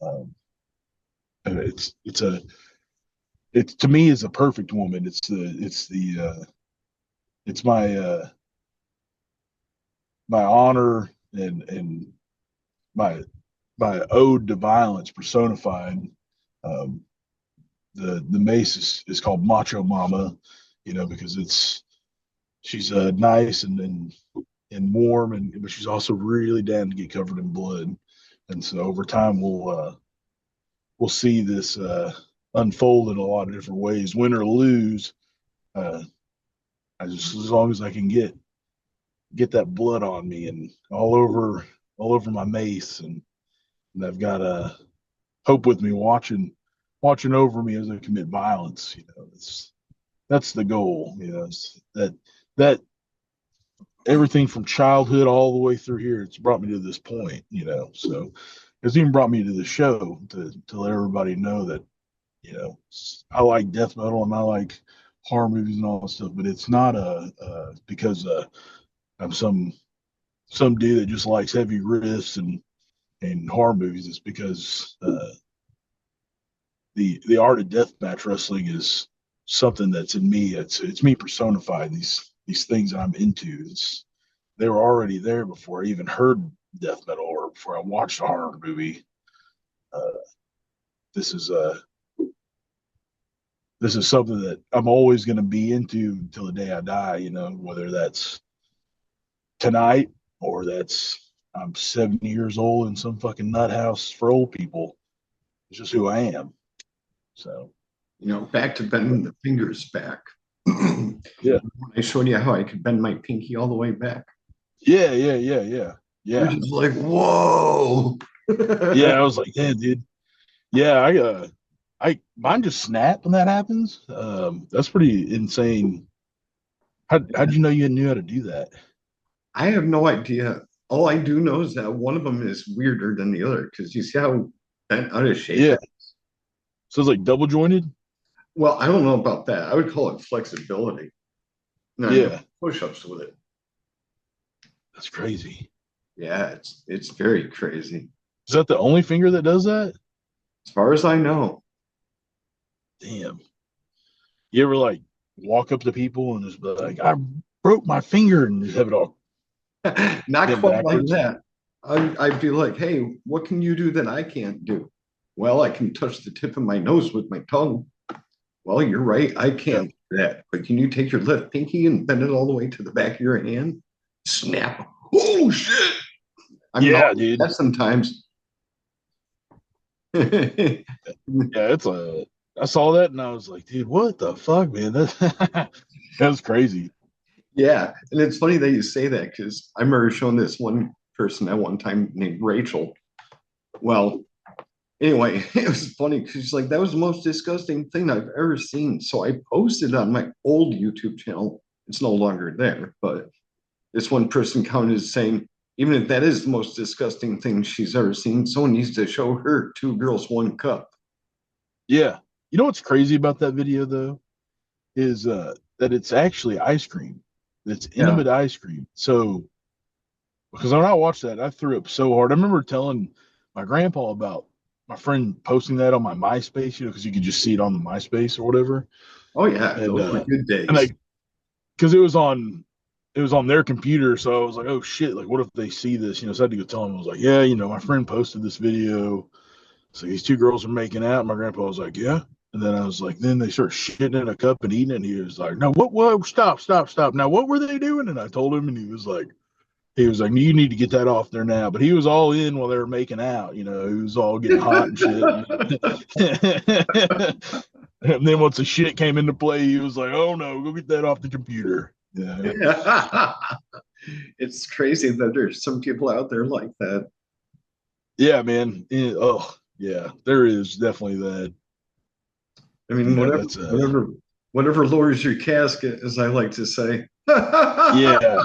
Um, it's to me is a perfect woman. It's my honor and my my ode to violence personified. Um, the mace is called Macho Mama, because she's nice and warm, but she's also really down to get covered in blood. And so over time we'll see this unfold in a lot of different ways, win or lose. Uh, I just as long as I can get that blood on me and all over my mace, and I've got Hope with me watching over me as I commit violence. That's the goal. That everything from childhood all the way through here, it's brought me to this point. So it's even brought me to the show to let everybody know that I like death metal and I like horror movies and all that stuff, but it's not because I'm some dude that just likes heavy riffs and horror movies. It's because the art of deathmatch wrestling is something that's in me. It's me personified. These things I'm into. They were already there before I even heard death metal or before I watched a horror movie. Uh, this is this is something that I'm always going to be into till the day I die. Whether that's tonight or that's I'm 70 years old in some fucking nut house for old people. It's just who I am. So, back to bending the fingers back. yeah. I showed you how I could bend my pinky all the way back. Yeah. You're just like, whoa. Yeah, I was like, yeah, dude. Yeah, I mine just snap when that happens. That's pretty insane. How'd you know you knew how to do that? I have no idea. All I do know is that one of them is weirder than the other because you see how bent out of shape Yeah. it. So it's like double jointed? Well, I don't know about that. I would call it flexibility. And I'm doing Yeah. push-ups with it. That's crazy. Yeah, it's very crazy. Is that the only finger that does that? As far as I know. Damn. You ever like walk up to people and just be like, I broke my finger and just have it all Not bent quite like backwards? that. I'd be like, hey, what can you do that I can't do? Well, I can touch the tip of my nose with my tongue. Well, you're right. I Yeah. can't do that. But can you take your left pinky and bend it all the way to the back of your hand? Snap. Oh, shit. I mean, Yeah, I'll do dude. that sometimes. Yeah, I saw that and I was like, dude, what the fuck, man? That was crazy. Yeah. And it's funny that you say that because I remember showing this one person at one time named Rachel. Well, anyway, it was funny because she's like, that was the most disgusting thing I've ever seen. So I posted on my old YouTube channel. It's no longer there, but this one person commented saying, even if that is the most disgusting thing she's ever seen, someone needs to show her two girls, one cup. Yeah. You know what's crazy about that video though? Is that it's actually ice cream. It's Yeah. intimate ice cream. So because when I watched that, I threw up so hard. I remember telling my grandpa about my friend posting that on my MySpace, because you could just see it on the MySpace or whatever. Oh, yeah. And Those were good and days. like because it was on their computer, so I was like, oh shit, like what if they see this? So I had to go tell them. I was like, yeah, my friend posted this video. So these two girls are making out. My grandpa was like, yeah. And then I was like, then they start shitting in a cup and eating it. And he was like, no, what, stop. Now, what were they doing? And I told him, and he was like, you need to get that off there now. But he was all in while they were making out. He was all getting hot and shit. And then once the shit came into play, he was like, oh no, go get that off the computer. Yeah. Yeah. It's crazy that there's some people out there like that. Yeah, man. Oh, yeah, there is definitely that. I mean, whatever, That's whatever, whatever lowers your casket, as I like to say. Yeah,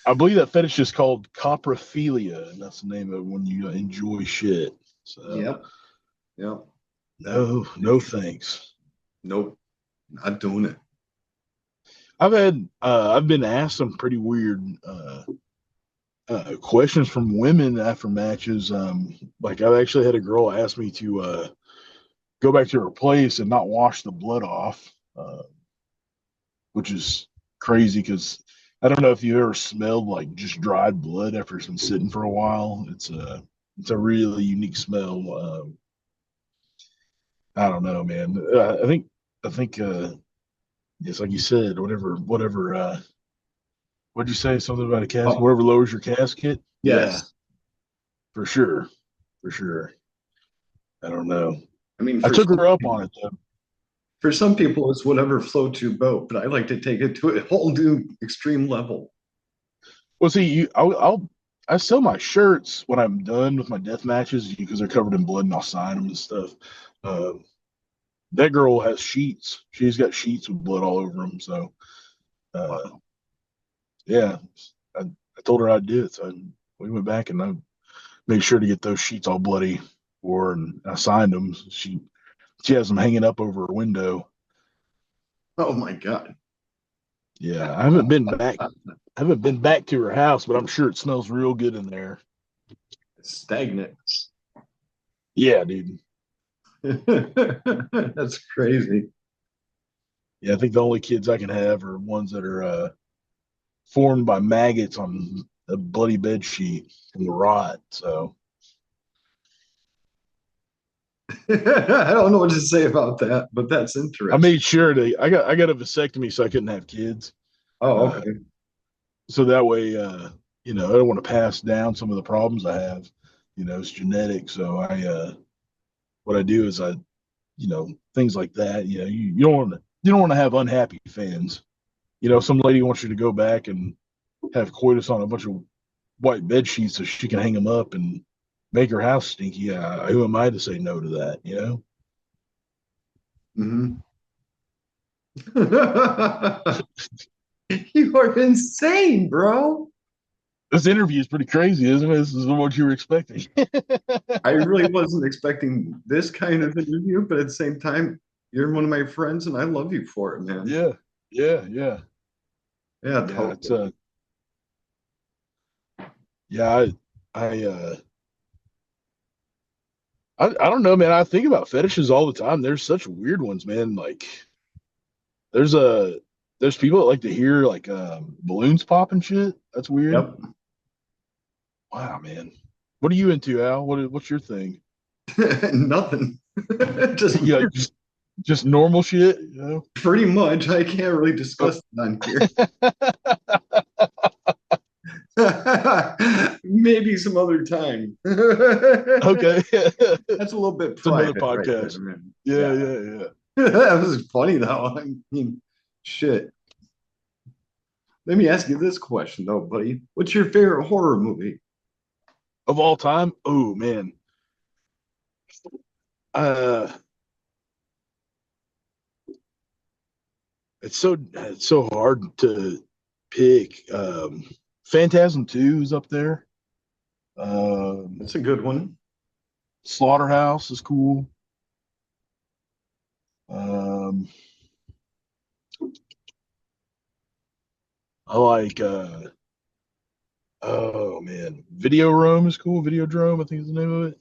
I believe that fetish is called coprophilia, and that's the name of it when you enjoy shit. So Yep. Yep. no thanks. Nope. Not doing it. I've been asked some pretty weird questions from women after matches. Like I've actually had a girl ask me to go back to her place and not wash the blood off, which is crazy because I don't know if you ever smelled like just dried blood after it's been sitting for a while. It's a really unique smell. I don't know, man. I think it's like you said, whatever. What'd you say? Something about a casket? Oh, Whatever lowers your casket? Yeah, yes. for sure, for sure. I don't know. I mean, I took her up on it though. for some people, it's whatever floats your boat, but I like to take it to a whole new extreme level. Well, see, I sell my shirts when I'm done with my death matches because they're covered in blood and I'll sign them and stuff. Uh, that girl has sheets. She's got sheets with blood all over them. So, uh, yeah, I told her I'd do it. So we went back and I made sure to get those sheets all bloody for her, and I signed them. She has them hanging up over her window. Oh my God. Yeah, I haven't been back. I haven't been back to her house, but I'm sure it smells real good in there. It's stagnant. Yeah, dude. That's crazy. Yeah, I think the only kids I can have are ones that are formed by maggots on a bloody bed sheet from the rot. So I don't know what to say about that, but that's I interesting. made sure to I got a vasectomy so I couldn't have kids. Oh, Uh, okay. so that way, I don't want to pass down some of the problems I have. It's genetic. So what I do is things like that. You don't want to have unhappy fans. Some lady wants you to go back and have coitus on a bunch of white bed sheets so she can hang them up and make her house stinky. Who am I to say no to that? Hmm. You are insane, bro. This interview is pretty crazy, isn't it? This is what you were expecting. I really wasn't expecting this kind of interview, but at the same time, you're one of my friends and I love you for it, man. Yeah, yeah. Yeah, Yeah, it's totally. yeah, I don't know, man. I think about fetishes all the time. There's such weird ones, man. Like there's a there's people that like to hear like balloons pop and shit. That's weird. Yep. Wow, man. What are you into, Al? What's your thing? Nothing. Just You like just normal shit? pretty much. I can't really discuss it on here. Maybe some other time. That's Okay. a little bit It's another private right there, podcast. man. Yeah, Yeah. yeah, yeah. That was funny though. I mean, shit. Let me ask you this question though, buddy. What's your favorite horror movie? Of all time, oh man. Uh it's so hard to pick. Phantasm 2 is up there. Um That's a good one. Slaughterhouse is cool. Um I like oh man. Video Rome is cool. Videodrome, I think is the name of it.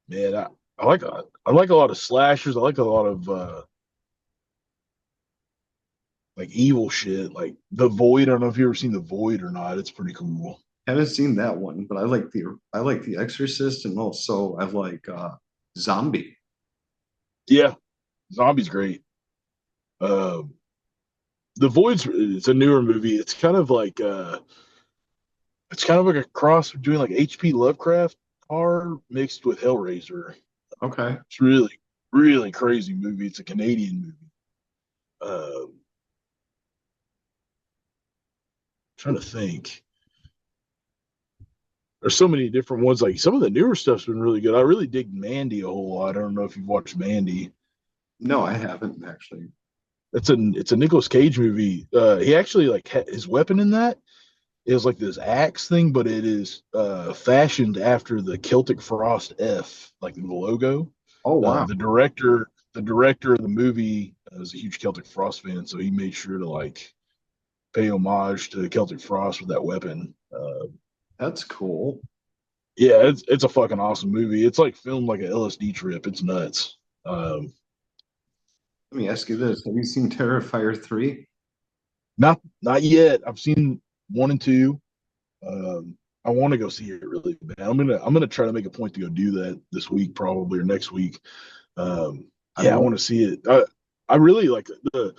Man, I like a lot of slashers. I like a lot of like evil shit, like The Void. I don't know if you ever seen The Void or not. It's pretty cool. Haven't seen that one, but I like the Exorcist and also I like Zombie. Yeah, Zombie's great. Um, The Void's it's a newer movie. It's kind of like a cross between like H.P. Lovecraft horror mixed with Hellraiser. Okay. It's really, really crazy movie. It's a Canadian movie. Trying to think. There's so many different ones. Like some of the newer stuff's been really good. I really dig Mandy a whole lot. I don't know if you've watched Mandy. No, I haven't actually. It's a Nicolas Cage movie. He actually like his weapon in that is like this axe thing, but it is fashioned after the Celtic Frost F, like the logo. Oh wow, The director of the movie is a huge Celtic Frost fan, so he made sure to like pay homage to Celtic Frost with that weapon. that's cool. Yeah, it's a fucking awesome movie. It's like filmed like an LSD trip. It's nuts. Um, Let me ask you this: have you seen Terrifier 3? not yet. I've seen one and two. I want to go see it really bad. I'm gonna try to make a point to go do that this week, probably or next week. I Yeah, I love. want to see it. I really like the.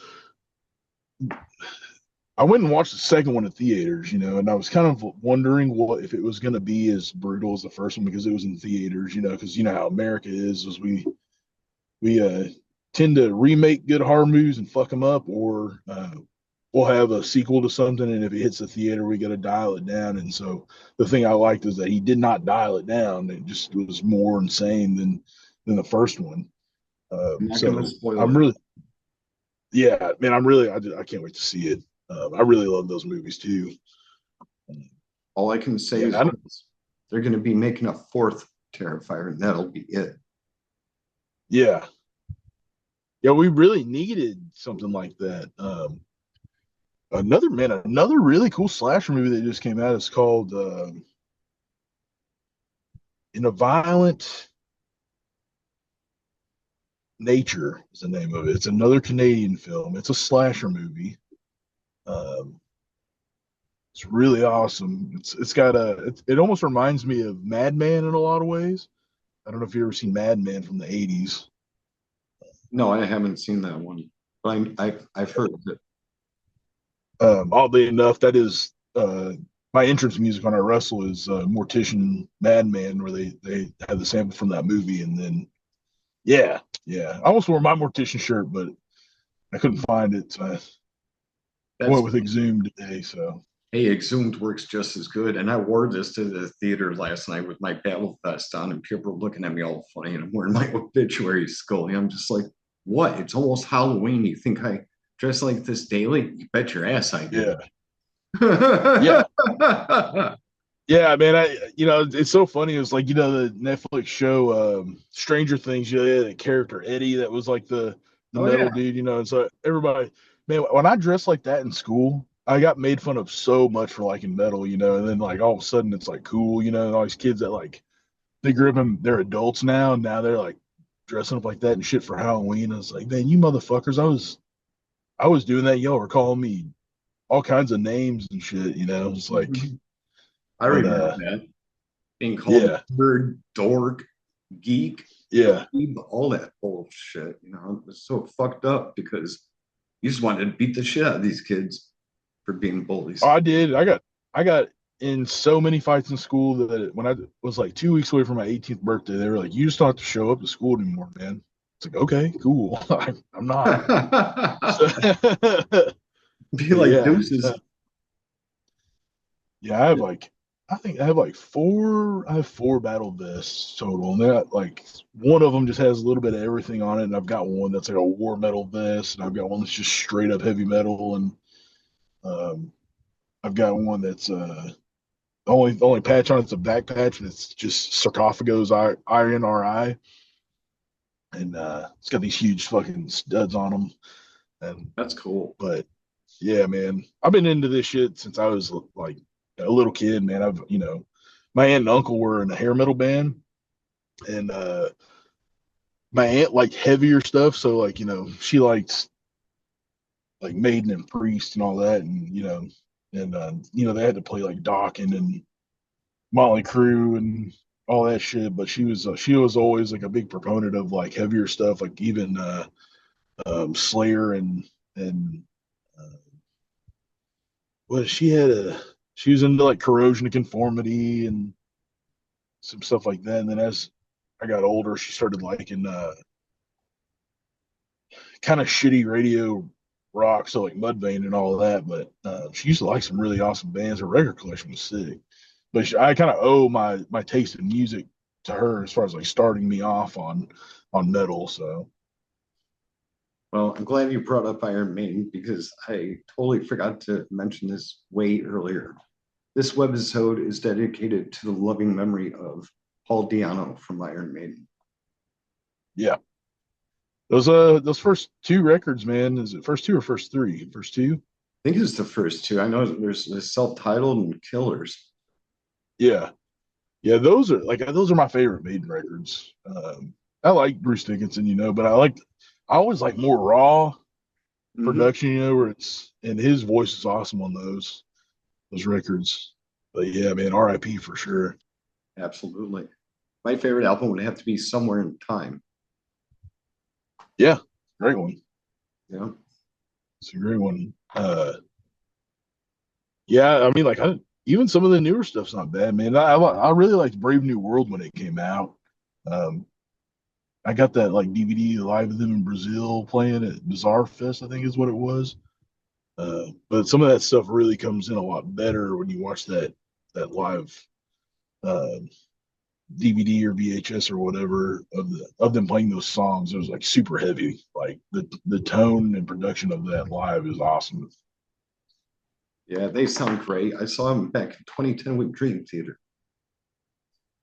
I went and watched the second one in theaters, and I was kind of wondering what if it was going to be as brutal as the first one because it was in theaters, because you know how America is we tend to remake good horror movies and fuck them up, or we'll have a sequel to something, and if it hits the theater, we got to dial it down. And so the thing I liked is that he did not dial it down; it just was more insane than the first one. I'm not going to So spoil I'm it. really, yeah, man, I can't wait to see it. I really love those movies too. All I can say Yeah, is this. They're going to be making a fourth Terrifier, and that'll be it. yeah, yeah. We really needed something like that. Another really cool slasher movie that just came out is called In a Violent Nature is the name of it. It's another Canadian film. It's a slasher movie. Um, it's really awesome. It's got it almost reminds me of Madman in a lot of ways. I don't know if you ever seen Madman from the 80s. No, I haven't seen that one, but I've heard of it. Oddly enough, that is my entrance music on our wrestle is Mortician Madman, where they had the sample from that movie, and then yeah, I almost wore my Mortician shirt, but I couldn't find it, so I That's went with Exhumed today. So Hey, Exhumed works just as good. And I wore this to the theater last night with my battle vest on, and people were looking at me all funny, and I'm wearing my obituary skull. And I'm just like, what? It's almost Halloween. You think I dress like this daily? You bet your ass I yeah, do. yeah, yeah, man. It's so funny. It's like the Netflix show Stranger Things. They had a character Eddie that was like the Oh yeah. metal dude. And so everybody, man, when I dressed like that in school, I got made fun of so much for liking metal. And then like all of a sudden it's like cool. And all these kids that like they grew up and they're adults now, and now they're like dressing up like that and shit for Halloween. I was like, man, you motherfuckers, I was doing that. Y'all were calling me all kinds of names and shit. It's like, I but remember that. Being called yeah, nerd, dork, geek, yeah. dweeb, all that bullshit. It was so fucked up because you just wanted to beat the shit out of these kids for being Oh, bullies. I did. I got in so many fights in school that when I was like 2 weeks away from my 18th birthday, they were like, "You just don't have to show up to school anymore, man." It's like, okay, cool. I'm not. So, Be but like yeah, deuces. yeah. I think I have like four. I have four battle vests total, and they're like one of them just has a little bit of everything on it, and I've got one that's like a war metal vest, and I've got one that's just straight up heavy metal, and um, I've got one that's the only patch on it's a back patch, and it's just sarcophagos INRI, and it's got these huge fucking studs on them. And That's cool. but yeah, man, I've been into this shit since I was like a little kid, man. My aunt and uncle were in a hair metal band, and my aunt liked heavier stuff, so like she liked like Maiden and Priest and all that, and they had to play like Dokken and Motley Crue and all that shit. But she was always like a big proponent of like heavier stuff, like even Slayer and uh, well, she was into like Corrosion of Conformity and some stuff like that. And then as I got older, she started liking kind of shitty radio rock, so like Mudvayne and all that. But she used to like some really awesome bands. Her record collection was sick. But I kind of owe my taste in music to her as far as like starting me off on metal. So Well, I'm glad you brought up Iron Maiden because I totally forgot to mention this way earlier. This webisode is dedicated to the loving memory of Paul Diano from Iron Maiden. Yeah. Those first two records, man. Is it first two or first three? First two? I think it's the first two. I know there's the self-titled and Killers. Yeah. Yeah, those are my favorite Maiden records. I like Bruce Dickinson, but I always like more raw Mhm. production, where it's and his voice is awesome on those records. But yeah, man, R.I.P. for sure. Absolutely. My favorite album would have to be Somewhere in Time. Yeah, great one. Yeah. It's a great one. Yeah, I mean, even some of the newer stuff's not bad, man. I really liked Brave New World when it came out. Um, I got that like DVD live of them in Brazil playing at Bizarre Fest, I think is what it was. But some of that stuff really comes in a lot better when you watch that live uh, DVD or VHS or whatever of them playing those songs. It was like super heavy. Like the tone and production of that live is awesome. Yeah, they sound great. I saw them back in 2010 with Dream Theater.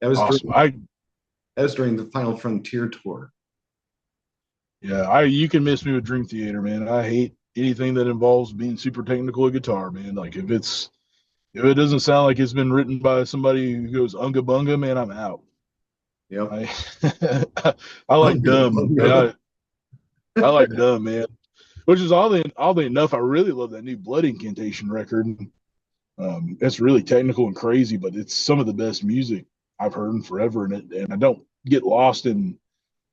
That was during Awesome. I that was during the Final Frontier tour. Yeah, I you can miss me with Dream Theater, man. I hate anything that involves being super technical with guitar, man. Like if it doesn't sound like it's been written by somebody who goes unga bunga, man, I'm out. Yep. I I like dumb. I like dumb, man. Which is oddly enough, I really love that new Blood Incantation record. It's really technical and crazy, but it's some of the best music I've heard in forever. And I don't get lost in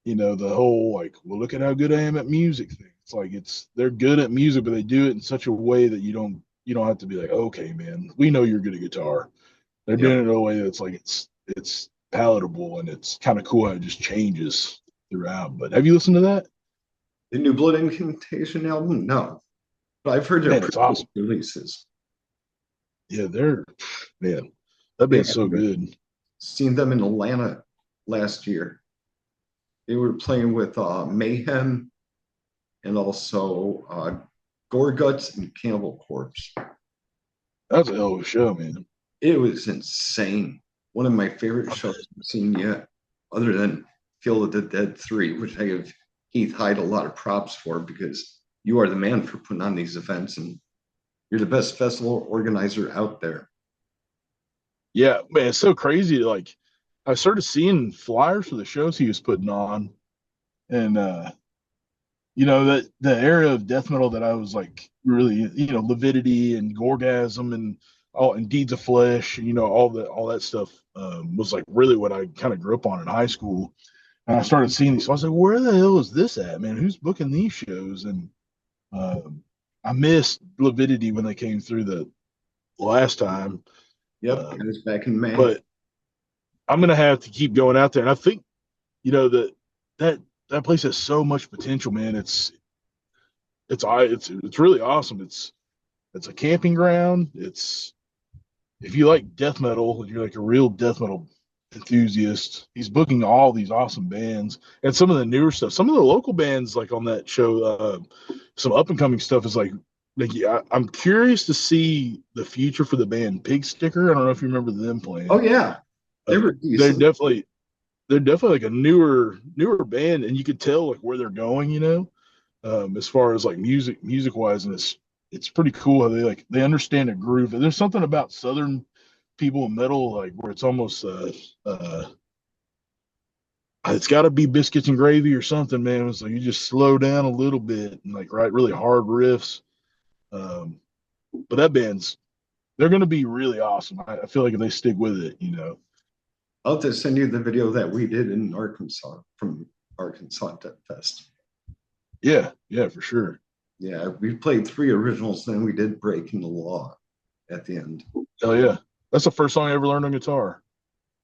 the whole like, well, look at how good I am at music thing. It's like they're good at music, but they do it in such a way that you don't have to be like, okay, man, we know you're good at guitar. They're doing Yep. it in a way that's like it's palatable and it's kind of cool how it just changes throughout. But have you listened to that? The new Blood Incantation album? No. But I've heard their Man, it's previous awesome. releases. Yeah, they're man, that Yeah, band's so I've good. seen them in Atlanta last year. They were playing with Mayhem and also Gorguts and Cannibal Corpse. That's a hell of a show, man. It was insane. One of my favorite shows I've seen yet, other than Field of the Dead 3, which I give Heath Hyde a lot of props for because you are the man for putting on these events and you're the best festival organizer out there. Yeah, man, it's so crazy. Like I started seeing flyers for the shows he was putting on, and that the area of death metal that I was like really, Lividity and Gorgasm and Deeds of Flesh, all that stuff was like really what I kind of grew up on in high school. And I started seeing these. So I was like, where the hell is this at, man? Who's booking these shows? And um, I missed Lividity when they came through the last time. Yep, it Um, was back in May. but I'm gonna have to keep going out there. And I think, that that that place has so much potential, man. It's really awesome. It's a camping ground. It's if you like death metal, if you're like a real death metal enthusiast, he's booking all these awesome bands and some of the newer stuff. Some of the local bands like on that show, some up and coming stuff is like yeah, I'm curious to see the future for the band Pig Sticker. I don't know if you remember them Oh playing. yeah, they Uh, were they're decent. definitely like a newer band, and you could tell like where they're going. As far as like music wise, and it's pretty cool how they understand a groove. And there's something about Southern people in metal like where it's almost it's got to be biscuits and gravy or something, man. So you just slow down a little bit and like write really hard riffs. Um, but that band's they're going to be really awesome. I feel like if they stick with it. I'll just send you the video that we did in Arkansas from Arkansas Death Fest. Yeah, yeah, for sure. Yeah, we played three originals, then we did Breaking the Law at the end. Oh yeah, that's the first song I ever learned on guitar.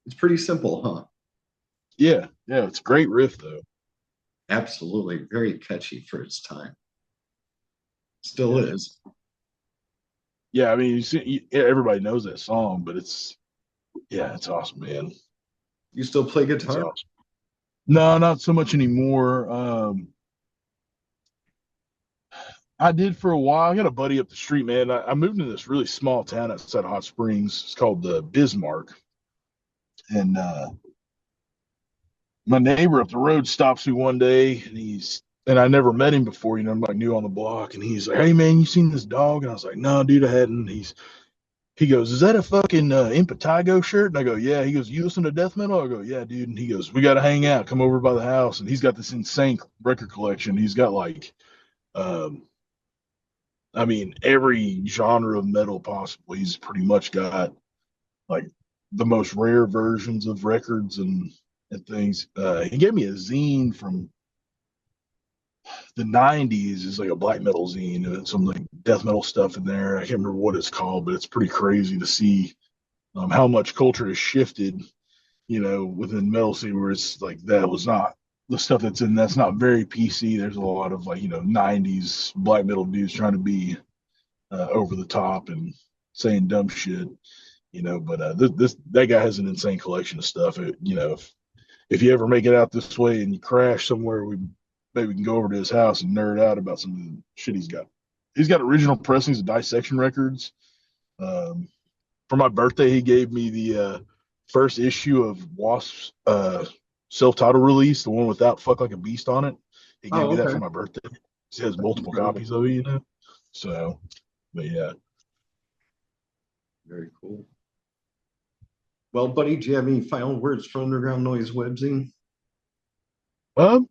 It's pretty simple, huh? Yeah, yeah, it's a great riff though. Absolutely, very catchy for its time. Still Yeah, is. yeah. I mean, everybody knows that song, but it's awesome, man. You still play It's guitar? awesome. No, not so much anymore. I did for a while. I got a buddy up the street, man. I moved to this really small town outside of Hot Springs. It's called Bismarck, and my neighbor up the road stops me one day, and I never met him before. I'm like new on the block, and he's like, "Hey, man, you seen this dog?" And I was like, "No, dude, I hadn't." He goes, "Is that a fucking Impetigo shirt?" And I go, "Yeah." He goes, "You listen to death metal?" I go, "Yeah, dude." And he goes, "We got to hang out. Come over by the house." And he's got this insane record collection. He's got like, um, I mean, every genre of metal possible. He's pretty much got like the most rare versions of records and things. He gave me a zine from the 90s. Is like a black metal zine and some like death metal stuff in there. I can't remember what it's called, but it's pretty crazy to see how much culture has shifted, within metal scene where it's like that was not the stuff that's not very PC. There's a lot of like, 90s black metal dudes trying to be over the top and saying dumb shit, but this that guy has an insane collection of stuff. If you ever make it out this way and you crash somewhere, we maybe we can go over to his house and nerd out about some of the shit he's got. He's got original pressings of Dissection Records. Um, for my birthday, he gave me the first issue of Wasp's self-titled release, the one without "fuck like a beast" on it. He gave Oh, me that okay. for my birthday. He has That's multiple incredible. copies of it. So, but yeah. Very cool. Well, buddy, do you have any final words for Underground Noise Webzine? Um,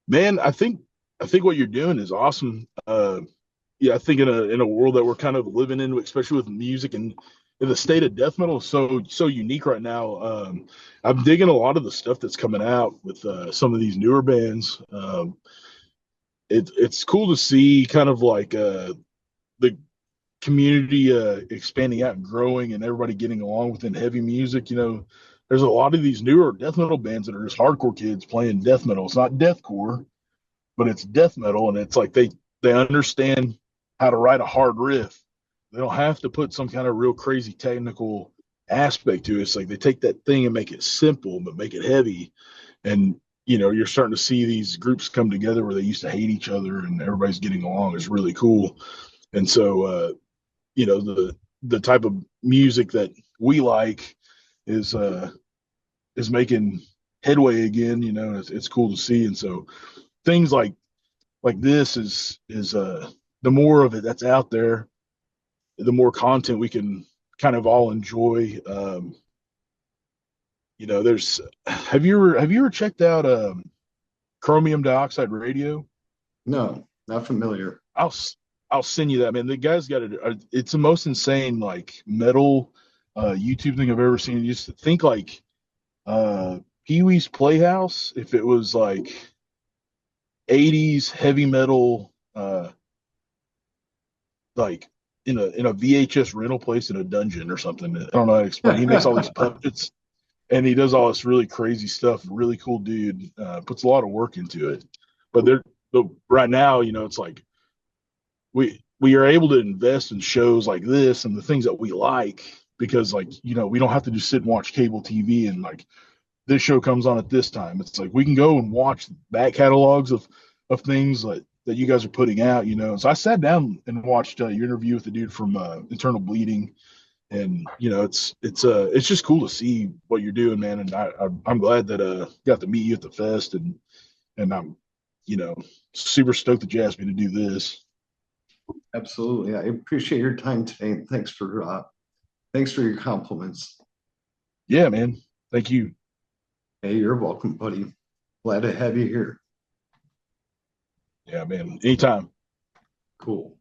Man, I think what you're doing is awesome. Yeah, I think in a world that we're kind of living in, especially with music and the state of death metal is so unique right now. I'm digging a lot of the stuff that's coming out with some of these newer bands. It's cool to see kind of like the community expanding out and growing, and everybody getting along within heavy music. There's a lot of these newer death metal bands that are just hardcore kids playing death metal. It's not deathcore, but it's death metal, and it's like they understand how to write a hard riff. They don't have to put some kind of real crazy technical aspect to it. It's like they take that thing and make it simple but make it heavy. And you're starting to see these groups come together where they used to hate each other and everybody's getting along. It's really cool. And so the type of music that we like is making headway again. It's cool to see. And so things like this is the more of it that's out there, the more content we can kind of all enjoy. There's have you ever checked out Chromium Dioxide Radio? No, not familiar. I'll send you that, man. The guy's got it's the most insane like metal YouTube thing I've ever seen. You just think like Pee Wee's Playhouse if it was like 80s heavy metal like in a VHS rental place in a dungeon or something. I don't know how to explain. He makes all these puppets and he does all this really crazy stuff. Really cool dude. Puts a lot of work into it. But right now, it's like we are able to invest in shows like this and the things that we like because like we don't have to just sit and watch cable TV and like this show comes on at this time. It's like we can go and watch back catalogs of things that you guys are putting out. So I sat down and watched your interview with the dude from Internal Bleeding, and it's just cool to see what you're doing, man. And I'm glad that got to meet you at the fest, and I'm you know super stoked that you asked me to do this. Absolutely. I appreciate your time today. And thanks for your compliments. Yeah, man. Thank you. Hey, you're welcome, buddy. Glad to have you here. Yeah, man. Anytime. Cool.